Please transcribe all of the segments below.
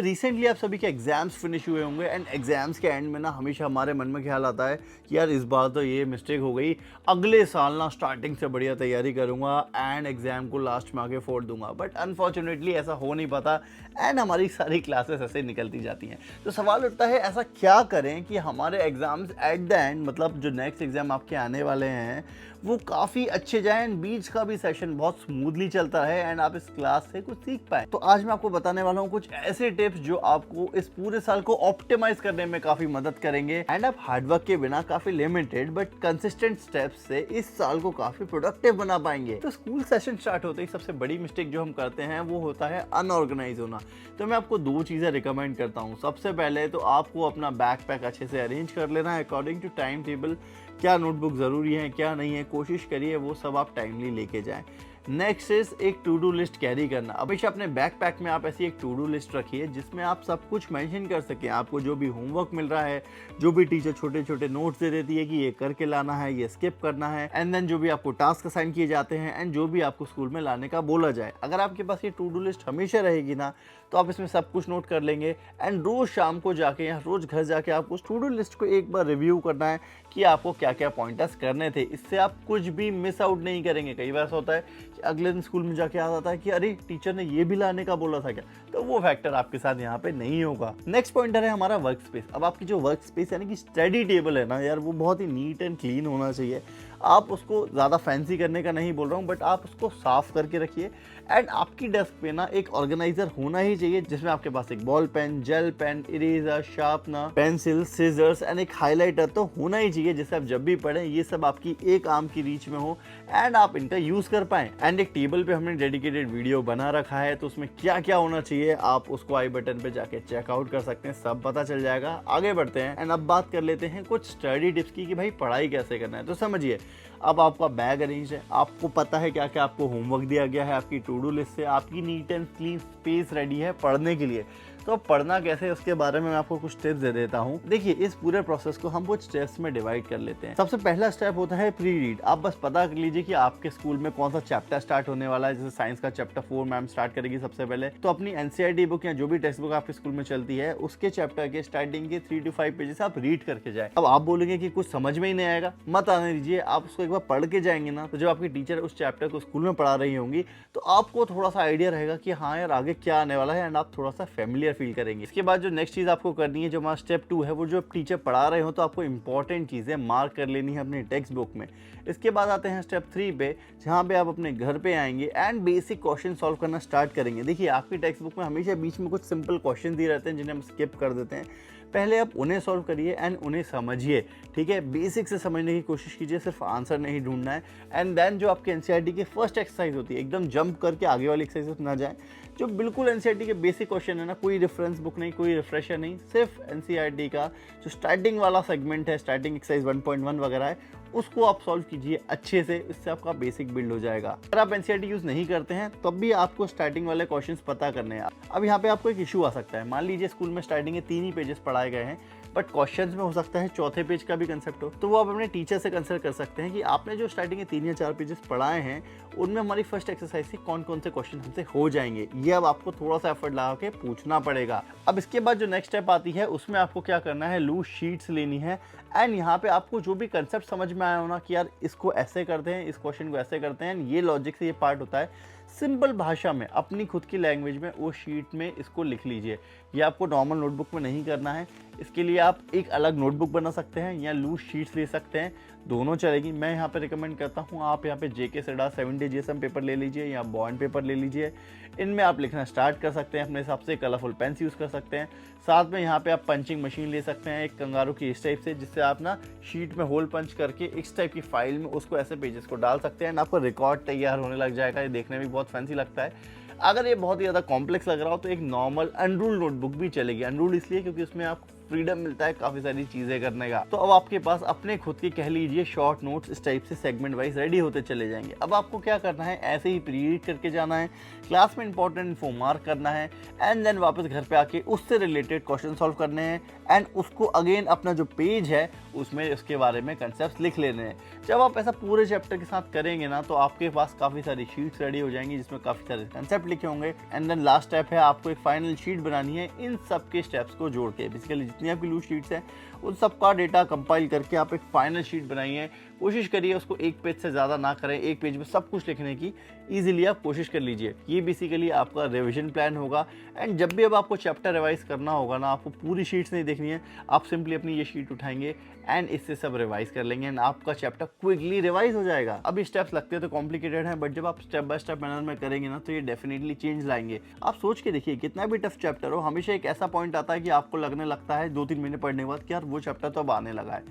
Recently आप सभी के एग्जाम्स फिनिश हुए होंगे एंड एग्जाम्स के एंड में ना हमेशा हमारे मन में ख्याल आता है कि यार इस बार तो ये मिस्टेक हो गई, अगले साल ना स्टार्टिंग से बढ़िया तैयारी करूंगा एंड एग्जाम को लास्ट में आके फोड़ दूंगा। बट अनफॉर्चुनेटली ऐसा हो नहीं पाता एंड हमारी सारी क्लासेस ऐसे निकलती जाती हैं। तो सवाल उठता है ऐसा क्या करें कि हमारे एग्जाम्स एट द एंड, मतलब जो नेक्स्ट एग्जाम आपके आने वाले हैं वो काफ़ी अच्छे जाएं एंड बीच का भी सेशन बहुत स्मूथली चलता है एंड आप इस क्लास से कुछ सीख पाए। तो आज मैं आपको बताने वाला हूँ कुछ ऐसे टिप्स जो आपको इस पूरे साल को ऑप्टिमाइज करने में काफ़ी मदद करेंगे एंड आप हार्डवर्क के बिना काफ़ी लिमिटेड बट कंसिस्टेंट स्टेप्स से इस साल को काफ़ी प्रोडक्टिव बना पाएंगे। तो स्कूल सेशन स्टार्ट होते ही सबसे बड़ी मिस्टेक जो हम करते हैं वो होता है अनऑर्गेनाइज होना। तो मैं आपको दो चीज़ें रिकमेंड करता हूँ। सबसे पहले तो आपको अपना बैकपैक अच्छे से अरेंज कर लेना है अकॉर्डिंग टू टाइम टेबल। क्या नोटबुक ज़रूरी है क्या नहीं है, कोशिश करिए वो सब आप टाइमली लेके जाएं। नेक्स्ट इज एक टू डू लिस्ट कैरी करना। हमेशा अपने बैकपैक में आप ऐसी एक टू डू लिस्ट रखिए जिसमें आप सब कुछ मेंशन कर सकें। आपको जो भी होमवर्क मिल रहा है, जो भी टीचर छोटे छोटे नोट्स दे देती है कि ये करके लाना है, ये स्किप करना है, एंड देन जो भी आपको टास्क असाइन किए जाते हैं एंड जो भी आपको स्कूल में लाने का बोला जाए। अगर आपके पास ये टू डू लिस्ट हमेशा रहेगी ना तो आप इसमें सब कुछ नोट कर लेंगे एंड रोज शाम को जाके या रोज घर जाके आपको उस टू डू लिस्ट को एक बार रिव्यू करना है कि आपको क्या क्या पॉइंटर्स करने थे। इससे आप कुछ भी मिस आउट नहीं करेंगे। कई बार ऐसा होता है कि अगले दिन स्कूल में जाके याद आता है कि अरे टीचर ने ये भी लाने का बोला था क्या, तो वो फैक्टर आपके साथ यहाँ पे नहीं होगा। नेक्स्ट पॉइंटर है हमारा वर्क स्पेस। अब आपकी जो वर्क स्पेस यानी कि स्टडी टेबल है ना यार, वो बहुत ही नीट एंड क्लीन होना चाहिए। आप उसको ज़्यादा फैंसी करने का नहीं बोल रहा हूँ, बट आप उसको साफ करके रखिए एंड आपकी डेस्क पे ना एक ऑर्गेनाइजर होना ही चाहिए जिसमें आपके पास एक ball pen, gel pen, eraser, sharpener, pencil, scissors and एक हाइलाइटर तो होना ही चाहिए जिससे आप जब भी पढ़ें ये सब आपकी एक आर्म की रीच में हो एंड आप इनका यूज कर पाएं। एंड एक टेबल पे हमने डेडिकेटेड वीडियो बना रखा है तो उसमें क्या क्या होना चाहिए आप उसको आई बटन पे जाके चेकआउट कर सकते हैं, सब पता चल जाएगा। आगे बढ़ते हैं एंड अब बात कर लेते हैं कुछ स्टडी टिप्स की कि भाई पढ़ाई कैसे करना है। तो समझिए, अब आपका बैग अरेंज है, आपको पता है क्या क्या आपको होमवर्क दिया गया है, आपकी टू डू लिस्ट से आपकी neat and clean space ready है पढ़ने के लिए। तो अब पढ़ना कैसे है उसके बारे में मैं आपको कुछ टिप्स दे देता हूँ। देखिए, इस पूरे प्रोसेस को हम कुछ स्टेप्स में डिवाइड कर लेते हैं। सबसे पहला स्टेप होता है प्री रीड। आप बस पता कर लीजिए कि आपके स्कूल में कौन सा चैप्टर स्टार्ट होने वाला है। जैसे साइंस का चैप्टर 4 मैम स्टार्ट करेगी सबसे पहले, तो अपनी एनसीईआरटी बुक या जो भी टेक्स्ट बुक आपके स्कूल में चलती है उसके चैप्टर के स्टार्टिंग के 3 to 5 पेजेस आप रीड करके जाए। अब आप बोलेंगे कि कुछ समझ में ही नहीं आएगा, मत आने दीजिए, आप उसको एक बार पढ़ के जाएंगे ना तो जब आपकी टीचर उस चैप्टर को स्कूल में पढ़ा रही होंगी तो आपको थोड़ा सा आइडिया रहेगा कि हाँ यार आगे क्या आने वाला है एंड आप थोड़ा सा फेमिलियर फील करेंगे। इसके बाद जो नेक्स्ट चीज़ आपको करनी है, जो हमारा स्टेप 2 है, वो जो टीचर पढ़ा रहे हो तो आपको इंपॉर्टेंट चीज़ें मार्क कर लेनी है अपनी टेक्स्ट बुक में। इसके बाद आते हैं स्टेप 3 पे, जहाँ पे आप अपने घर पे आएंगे एंड बेसिक क्वेश्चन सॉल्व करना स्टार्ट करेंगे। देखिए, आपकी टेक्स्ट बुक में हमेशा बीच में कुछ सिंपल क्वेश्चन दिए रहते हैं जिन्हें हम स्किप कर देते हैं। पहले आप उन्हें सॉल्व करिए एंड उन्हें समझिए, ठीक है। बेसिक से समझने की कोशिश कीजिए, सिर्फ आंसर नहीं ढूंढना है। एंड देन जो आपके एनसीईआरटी की फर्स्ट एक्सरसाइज होती है, एकदम जंप करके आगे वाली एक्सरसाइज ना जाए। जो बिल्कुल एनसीईआरटी के बेसिक क्वेश्चन है ना, कोई रेफरेंस बुक नहीं, कोई रिफ्रेशर नहीं, सिर्फ एनसीईआरटी का जो स्टार्टिंग वाला सेगमेंट है, स्टार्टिंग एक्सरसाइज 1.1 वगैरह है, उसको आप सॉल्व कीजिए अच्छे से। इससे आपका बेसिक बिल्ड हो जाएगा। अगर आप एनसीईआरटी यूज नहीं करते हैं तब भी आपको स्टार्टिंग वाले क्वेश्चंस पता करने हैं। अब यहाँ पे आपको एक इशू आ सकता है। मान लीजिए स्कूल में स्टार्टिंग के 3 ही पेजेस पढ़ाए गए हैं, बट क्वेश्चंस में हो सकता है चौथे पेज का भी कंसेप्ट हो, तो वो आप अपने टीचर से कंसल्ट कर सकते हैं कि आपने जो स्टार्टिंग के 3 या 4 पेजेस पढ़ाए हैं उनमें हमारी फर्स्ट एक्सरसाइज से कौन कौन से क्वेश्चन हमसे हो जाएंगे। ये अब आपको थोड़ा सा एफर्ट लगा के पूछना पड़ेगा। अब इसके बाद जो नेक्स्ट स्टेप आती है उसमें आपको क्या करना है, लूज शीट्स लेनी है एंड यहाँ पे आपको जो भी कंसेप्ट समझ में आया हो ना कि यार इसको ऐसे करते हैं, इस क्वेश्चन को ऐसे करते हैं, ये लॉजिक से ये पार्ट होता है, सिंपल भाषा में अपनी खुद की लैंग्वेज में वो शीट में इसको लिख लीजिए। ये आपको नॉर्मल नोटबुक में नहीं करना है। इसके लिए आप एक अलग नोटबुक बना सकते हैं या लूज शीट्स ले सकते हैं, दोनों चलेगी। मैं यहाँ पे रिकमेंड करता हूँ आप यहाँ पे जेके सेडा 70 जीएसएम पेपर ले लीजिए या बॉन्ड पेपर ले लीजिए। इनमें आप लिखना स्टार्ट कर सकते हैं, अपने हिसाब से कलरफुल पेन्स यूज़ कर सकते हैं। साथ में यहाँ पे आप पंचिंग मशीन ले सकते हैं एक कंगारू की इस टाइप से, जिससे आप ना शीट में होल पंच करके इस टाइप की फाइल में उसको ऐसे पेजेस को डाल सकते हैं एंड आपको रिकॉर्ड तैयार होने लग जाएगा। ये देखने में बहुत फैंसी लगता है। अगर ये बहुत ही ज़्यादा कॉम्प्लेक्स लग रहा हो तो एक नॉर्मल अनरूल्ड नोटबुक भी चलेगी। अनरूल्ड इसलिए क्योंकि उसमें आप फ्रीडम मिलता है काफी सारी चीजें करने का। तो अब आपके पास अपने खुद के कह लीजिए शॉर्ट नोट्स इस टाइप से सेगमेंट वाइज रेडी होते चले जाएंगे। अब आपको क्या करना है, ऐसे ही प्री रीड करके जाना है, क्लास में इंपॉर्टेंट इन्फो मार्क करना है एंड देन वापस घर पे आके उससे रिलेटेड क्वेश्चन सॉल्व करने हैं एंड उसको अगेन अपना जो पेज है उसमें उसके बारे में कंसेप्ट लिख लेने हैं। जब आप ऐसा पूरे चैप्टर के साथ करेंगे ना तो आपके पास काफ़ी सारी शीट्स रेडी हो जाएंगी जिसमें काफ़ी सारे कंसेप्ट लिखे होंगे एंड देन लास्ट स्टेप है आपको एक फाइनल शीट बनानी है इन सब के स्टेप्स को जोड़ के। बेसिकली जितनी आपकी लूज शीट्स हैं उन सबका डेटा कंपाइल करके आप एक फाइनल शीट बनाइए। कोशिश करिए उसको एक पेज से ज़्यादा ना करें, एक पेज में सब कुछ लिखने की ईजिली आप कोशिश कर लीजिए। ये बेसिकली आपका रिविजन प्लान होगा एंड जब भी अब आपको चैप्टर रिवाइज करना होगा ना, आपको पूरी शीट्स नहीं देखनी है, आप सिंपली अपनी ये शीट उठाएंगे एंड इससे सब रिवाइज कर लेंगे एंड आपका चैप्टर क्विकली रिवाइज हो जाएगा। अभी स्टेप्स लगते हैं तो कॉम्प्लिकेटेड है, बट जब आप स्टेप बाय स्टेप मैनर में करेंगे ना तो ये डेफिनेटली चेंज लाएंगे। आप सोच के देखिए कितना भी टफ चैप्टर हो, हमेशा एक ऐसा पॉइंट आता है कि आपको लगने लगता है 2-3 महीने पढ़ने के बाद कि यार वो चैप्टर तो अब आने लगा है,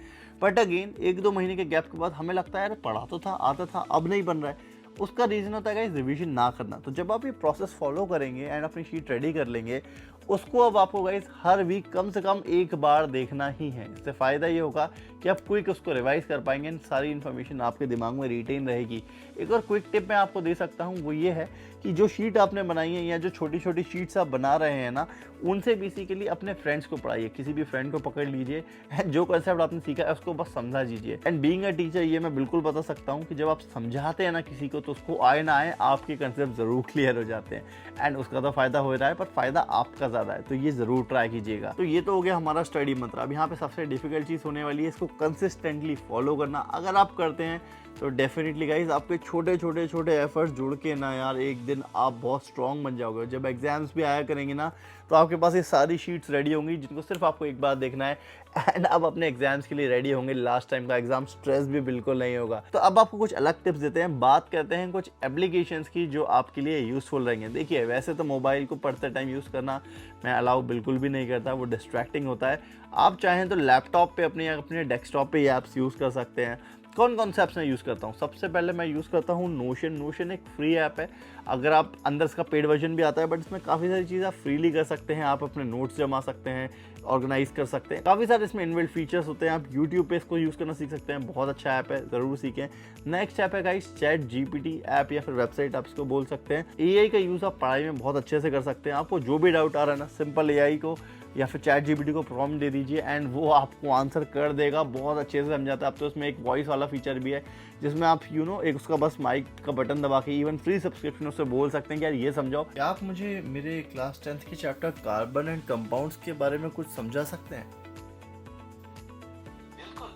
बट अगेन 1-2 महीने के गैप के बाद हमें लगता है यार पढ़ा तो था, आता था, अब नहीं बन रहा है। उसका रीज़न होता है गाइस रिवीजन ना करना। तो जब आप ये प्रोसेस फॉलो करेंगे एंड अपनी शीट रेडी कर लेंगे, उसको अब आपको गाइस हर वीक कम से कम एक बार देखना ही है। इससे फ़ायदा ये होगा कि आप क्विक उसको रिवाइज कर पाएंगे एंड सारी इन्फॉर्मेशन आपके दिमाग में रिटेन रहेगी। एक और क्विक टिप मैं आपको दे सकता हूँ, वो ये है कि जो शीट आपने बनाई है या जो छोटी छोटी शीट्स आप बना रहे हैं ना, उनसे बेसिकली अपने फ्रेंड्स को पढ़ाइए। किसी भी फ्रेंड को पकड़ लीजिए एंड जो कंसेप्ट आपने सीखा है उसको बस समझा दीजिए। एंड बीइंग अ टीचर ये मैं बिल्कुल बता सकता हूँ कि जब आप समझाते हैं ना किसी को, तो उसको आए ना आए आपके कंसेप्ट ज़रूर क्लियर हो जाते हैं एंड उसका तो फ़ायदा हो रहा है, पर फ़ायदा आपका ज़्यादा है। तो ये ज़रूर ट्राई कीजिएगा। तो ये तो हो गया हमारा स्टडी मंत्र। अब यहाँ पे सबसे डिफिकल्ट चीज़ होने वाली है इसको कंसिस्टेंटली फॉलो करना। अगर आप करते हैं तो डेफिनेटली गाइज आपके छोटे छोटे छोटे एफर्ट्स जुड़ के ना यार एक दिन आप बहुत स्ट्रॉन्ग बन जाओगे। जब एग्जाम्स भी आया करेंगे ना तो आपके पास ये सारी शीट्स रेडी होंगी जिनको सिर्फ आपको एक बार देखना है एंड अब अपने एग्जाम्स के लिए रेडी होंगे। लास्ट टाइम का एग्जाम स्ट्रेस भी बिल्कुल नहीं होगा। तो अब आपको कुछ अलग टिप्स देते हैं, बात करते हैं कुछ एप्लीकेशंस की जो आपके लिए यूज़फुल रहेंगे। देखिए वैसे तो मोबाइल को पढ़ते टाइम यूज़ करना मैं अलाउ बिल्कुल भी नहीं करता, वो डिस्ट्रैक्टिंग होता है। आप चाहें तो लैपटॉप पे अपने डेस्कटॉप पे ये ऐप्स यूज़ कर सकते हैं। कौन कौन से ऐप्स मैं यूज़ करता हूँ? सबसे पहले मैं यूज़ करता हूँ नोशन। नोशन एक फ्री ऐप है, अगर आप अंदर इसका पेड वर्जन भी आता है, बट इसमें काफ़ी सारी चीज़ें आप फ्रीली कर सकते हैं। आप अपने नोट्स जमा सकते हैं, ऑर्गेनाइज कर सकते हैं, काफ़ी सारे इसमें इनबिल्ट फीचर्स होते हैं। आप यूट्यूब पे इसको यूज़ करना सीख सकते हैं, बहुत अच्छा ऐप है, ज़रूर सीखें। नेक्स्ट ऐप है गाइस चैट जीपीटी ऐप या फिर वेबसाइट आप इसको बोल सकते हैं। एआई का यूज़ आप पढ़ाई में बहुत अच्छे से कर सकते हैं। आपको जो भी डाउट आ रहा है ना, सिंपल एआई को या फिर चैट जीपीटी को प्रॉम्प्ट दे दीजिए एंड वो आपको आंसर कर देगा, बहुत अच्छे से समझाता है। अब तो इसमें एक वॉइस वाला फीचर भी है जिसमें आप एक उसका बस माइक का बटन दबा के इवन फ्री सब्सक्रिप्शन उससे बोल सकते हैं कि यार ये समझाओ। क्या आप मुझे मेरे क्लास 10th के चैप्टर कार्बन एंड कंपाउंड्स के बारे में कुछ समझा सकते हैं? बिल्कुल,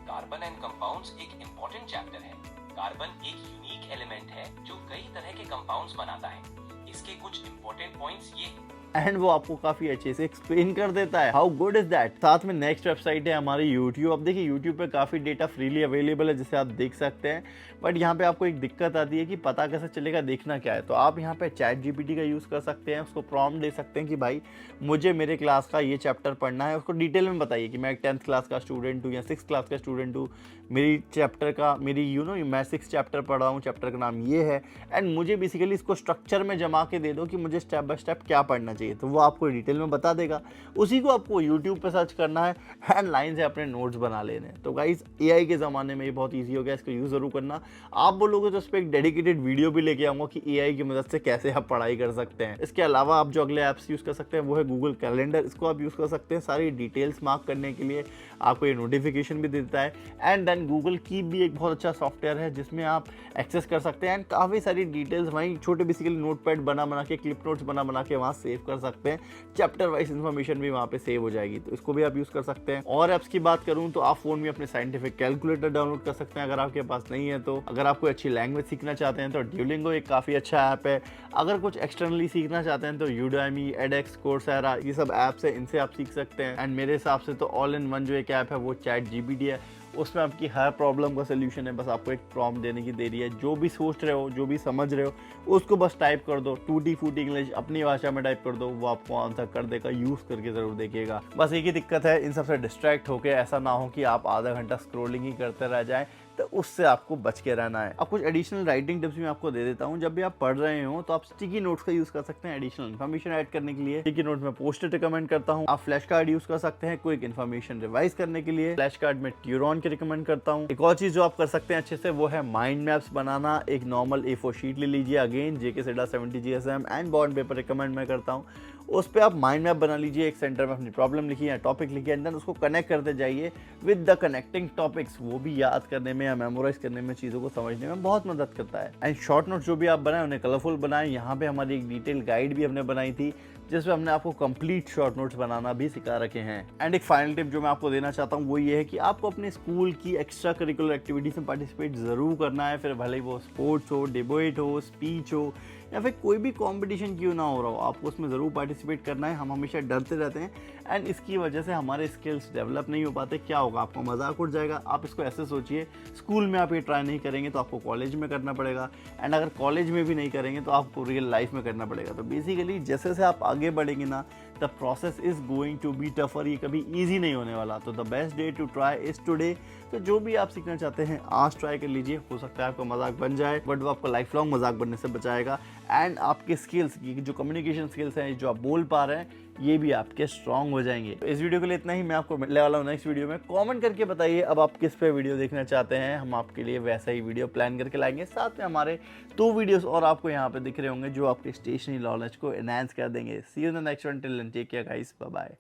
कार्बन एंड कंपाउंड्स एक इम्पोर्टेंट चैप्टर है। कार्बन एक यूनिक एलिमेंट है जो कई तरह के कंपाउंड्स बनाता है। इसके कुछ इम्पोर्टेंट पॉइंट्स ये एंड वो आपको काफी अच्छे से एक्सप्लेन कर देता है। How good is that. साथ में नेक्स्ट वेबसाइट है हमारी यूट्यूब। अब देखिए यूट्यूब पे काफी डेटा फ्रीली अवेलेबल है जिसे आप देख सकते हैं, बट यहाँ पे आपको एक दिक्कत आती है कि पता कैसे चलेगा देखना क्या है। तो आप यहाँ पे चैट जीपीटी का यूज़ कर सकते हैं, उसको प्रॉम्प्ट दे सकते हैं कि भाई मुझे मेरे क्लास का ये चैप्टर पढ़ना है। उसको डिटेल में बताइए कि मैं 10th क्लास का स्टूडेंट हूँ या 6th क्लास का स्टूडेंट हूँ, मेरी चैप्टर का मैं 6th चैप्टर पढ़ रहा हूँ, चैप्टर का नाम ये है एंड मुझे बेसिकली इसको स्ट्रक्चर में जमा के दे दो कि मुझे स्टेप बाय स्टेप क्या पढ़ना चाहिए। तो वो आपको डिटेल में बता देगा। उसी को आपको यूट्यूब पे सर्च करना है एंड लाइन से अपने नोट्स बना लेने हैं। तो गाइस एआई के ज़माने में ये बहुत ईजी हो गया, इसको यूज़ ज़रूर करना। आप बोलोगे तो उस पर एक डेडिकेटेड वीडियो भी लेके आऊँगा कि एआई की मदद से कैसे आप पढ़ाई कर सकते हैं। इसके अलावा आप जो अगले ऐप्स यूज़ कर सकते हैं वो है गूगल कैलेंडर। इसको आप यूज़ कर सकते हैं सारी डिटेल्स मार्क करने के लिए, आपको ये नोटिफिकेशन भी देता है। एंड देन गूगल कीप भी एक बहुत अच्छा सॉफ्टवेयर है जिसमें आप एक्सेस कर सकते हैं एंड काफ़ी सारी डिटेल्स वहीं छोटे बेसिकली नोटपैड बना के, क्लिप नोट्स बना के वहाँ सेव कर सकते हैं। चैप्टर वाइज इन्फॉर्मेशन भी वहाँ पे सेव हो जाएगी, तो इसको भी आप यूज़ कर सकते हैं। और ऐप्स की बात करूँ तो आप फोन में अपने साइंटिफिक कैलकुलेटर डाउनलोड कर सकते हैं अगर आपके पास नहीं है तो। अगर आप कोई अच्छी लैंग्वेज सीखना चाहते हैं तो ड्यूलिंगो एक काफ़ी अच्छा ऐप है। अगर कुछ एक्सटर्नली सीखना चाहते हैं तो यूडेमी, एडेक्स, कोर्सेरा, ये सब ऐप्स है, इनसे आप सीख सकते हैं। एंड मेरे हिसाब से तो ऑल इन वन जो एक ऐप है वो चैट जीपीटी है, उसमें आपकी हर प्रॉब्लम का सोल्यूशन है। बस आपको एक प्रॉम्प्ट देने की देरी है, जो भी सोच रहे हो, जो भी समझ रहे हो उसको बस टाइप कर दो, टूटी फूटी इंग्लिश अपनी भाषा में टाइप कर दो, वो आपको आंसर कर देगा। यूज़ करके ज़रूर देखिएगा। बस एक ही दिक्कत है, इन सबसे डिस्ट्रैक्ट होकर ऐसा ना हो कि आप आधा घंटा स्क्रोलिंग ही करते रह जाएं। तो उससे आपको बच के रहना है। अब कुछ एडिशनल राइटिंग टिप्स मैं आपको दे देता हूँ। जब भी आप पढ़ रहे हो तो आप स्टिकी नोट्स का यूज कर सकते हैं एडिशनल इन्फॉर्मेशन ऐड करने के लिए। स्टिकी नोट में पोस्टर रिकमेंड करता हूँ। आप फ्लैश कार्ड यूज कर सकते हैं क्विक इन्फॉर्मेशन रिवाइज करने के लिए। फ्लैश कार्ड में ट्यूरॉन के रिकमेंड करता हूँ। एक और चीज जो आप कर सकते हैं अच्छे से वो है माइंड मैप्स बनाना। एक नॉर्मल A4 शीट ले लीजिए, again JK Cedar 70 GSM and bond paper recommend मैं करता हूँ। उस पर आप माइंड मैप बना लीजिए, एक सेंटर में अपनी प्रॉब्लम लिखिए या टॉपिक लिखिए एंड देन उसको कनेक्ट करते जाइए विद द कनेक्टिंग टॉपिक्स। वो भी याद करने में या मेमोराइज करने में, चीज़ों को समझने में बहुत मदद करता है। एंड शॉर्ट नोट्स जो भी आप बनाए उन्हें कलरफुल बनाएं। यहाँ पे हमारी एक डिटेल गाइड भी हमने बनाई थी जिसमें हमने आपको कंप्लीट शॉर्ट नोट्स बनाना भी सिखा रखे हैं। एंड एक फाइनल टिप जो मैं आपको देना चाहता हूँ वो ये है कि आपको अपने स्कूल की एक्स्ट्रा करिकुलर एक्टिविटीज में पार्टिसिपेट जरूर करना है। फिर भले ही वो स्पोर्ट्स हो, डिबेट हो, स्पीच हो या फिर कोई भी कंपटीशन क्यों ना हो रहा हो, आपको उसमें ज़रूर पार्टिसिपेट करना है। हम हमेशा डरते रहते हैं एंड इसकी वजह से हमारे स्किल्स डेवलप नहीं हो पाते। क्या होगा, आपको मजाक उड़ जाएगा। आप इसको ऐसे सोचिए, स्कूल में आप ये ट्राई नहीं करेंगे तो आपको कॉलेज में करना पड़ेगा एंड अगर कॉलेज में भी नहीं करेंगे तो आपको रियल लाइफ में करना पड़ेगा। तो बेसिकली जैसे जैसे आप आगे बढ़ेंगे ना, the process is going to be tougher. ये कभी ईजी नहीं होने वाला। तो the best day to try is today. तो जो भी आप सीखना चाहते हैं आज ट्राई कर लीजिए। हो सकता है आपका मजाक बन जाए बट वो आपको लाइफ लॉन्ग मजाक बनने से बचाएगा एंड आपके स्किल्स की जो कम्युनिकेशन स्किल्स हैं, जो आप बोल पा रहे हैं, ये भी आपके स्ट्रांग हो जाएंगे। तो इस वीडियो के लिए इतना ही। मैं आपको मिलने वाला हूँ नेक्स्ट वीडियो में। कमेंट करके बताइए अब आप किस पे वीडियो देखना चाहते हैं। हम आपके लिए वैसा ही वीडियो प्लान करके लाएंगे। साथ में हमारे 2 वीडियोस और आपको यहाँ पे दिख रहे होंगे जो आपके स्टेशनरी नॉलेज को एनहांस कर देंगे। See you in the next one. Till then take care guys, bye bye.